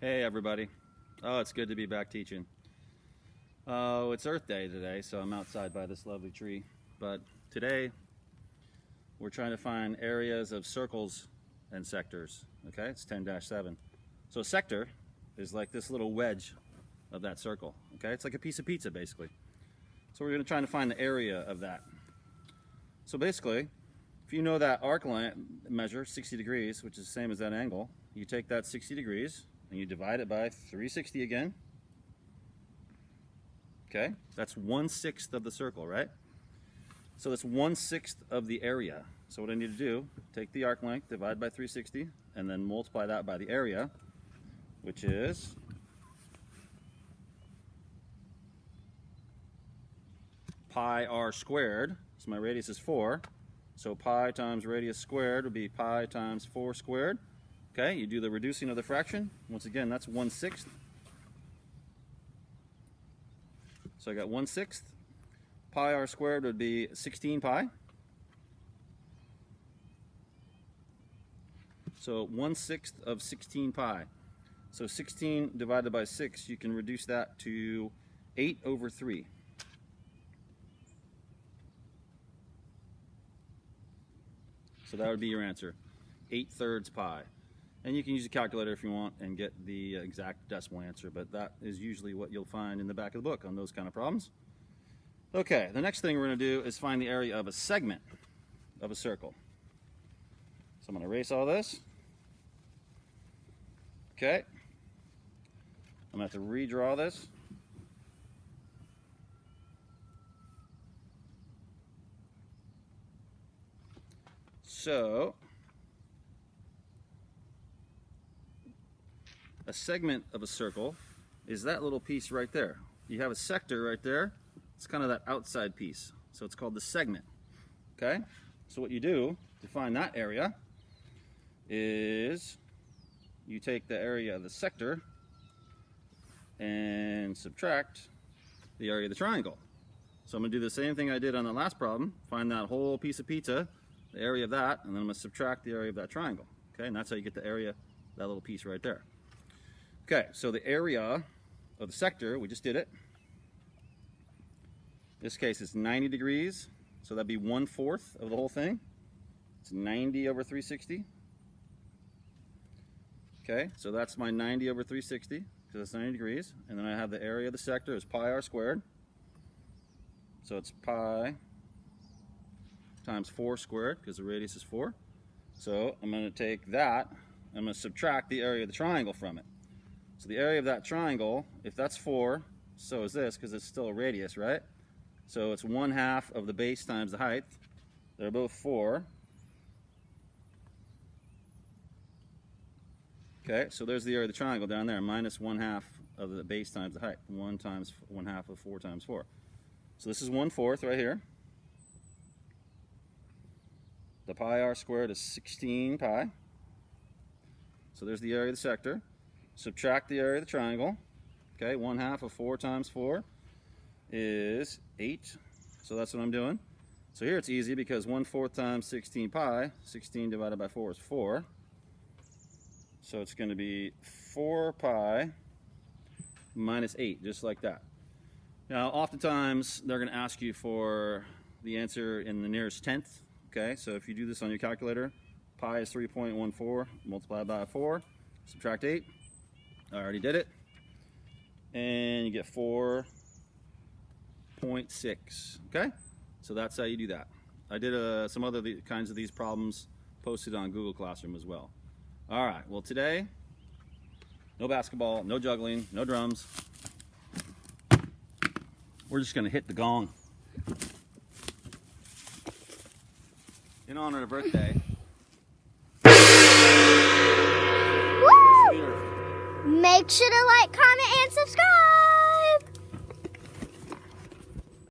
Hey everybody. Oh, it's good to be back teaching. Oh, it's Earth Day today, so I'm outside by this lovely tree. But today, we're trying to find areas of circles and sectors. Okay, it's 10-7. So a sector is like this little wedge of that circle. Okay, it's like a piece of pizza basically. So we're going to try to find the area of that. So basically, if you know that arc line measure 60 degrees, which is the same as that angle, you take that 60 degrees and you divide it by 360 again. Okay, that's 1/6 of the circle, right? So that's 1/6 of the area. So what I need to do, take the arc length, divide by 360, and then multiply that by the area, which is pi r squared. So my radius is 4. So pi times radius squared would be pi times 4 squared. Okay, you do the reducing of the fraction. Once again, that's 1/6. So I got 1/6. Pi r squared would be 16 pi. So 1/6 of 16 pi. So 16 divided by 6, you can reduce that to 8/3. So that would be your answer, 8/3 pi. And you can use a calculator if you want and get the exact decimal answer, but that is usually what you'll find in the back of the book on those kind of problems. Okay, the next thing we're going to do is find the area of a segment of a circle. So I'm going to erase all this. Okay. I'm going to have to redraw this. So a segment of a circle is that little piece right there. You have a sector right there. It's kind of that outside piece. So it's called the segment. Okay? So what you do to find that area is you take the area of the sector and subtract the area of the triangle. So I'm going to do the same thing I did on the last problem. Find that whole piece of pizza, the area of that, and then I'm going to subtract the area of that triangle. Okay? And that's how you get the area, that little piece right there. Okay, so the area of the sector, we just did it. In this case, it's 90 degrees, so that'd be 1/4 of the whole thing. It's 90/360. Okay, so that's my 90/360, because that's 90 degrees. And then I have the area of the sector is pi r squared. So it's pi times 4 squared, because the radius is 4. So I'm going to take that, I'm going to subtract the area of the triangle from it. So the area of that triangle, if that's 4, so is this, because it's still a radius, right? So it's 1/2 of the base times the height. They're both 4. Okay, so there's the area of the triangle down there, minus 1/2 of the base times the height. 1 times 1/2 of 4 times 4. So this is 1/4 right here. The pi r squared is 16 pi. So there's the area of the sector. Subtract the area of the triangle. Okay, 1/2 of 4 times 4 is 8. So that's what I'm doing. So here it's easy because 1/4 times 16 pi, 16 divided by 4 is 4. So it's going to be 4 pi minus 8, just like that. Now, oftentimes they're going to ask you for the answer in the nearest tenth. Okay, so if you do this on your calculator, pi is 3.14 multiplied by 4, subtract 8. I already did it. And you get 4.6. Okay? So that's how you do that. I did some other kinds of these problems posted on Google Classroom as well. All right. Well, today, no basketball, no juggling, no drums. We're just going to hit the gong. In honor of Earth Day,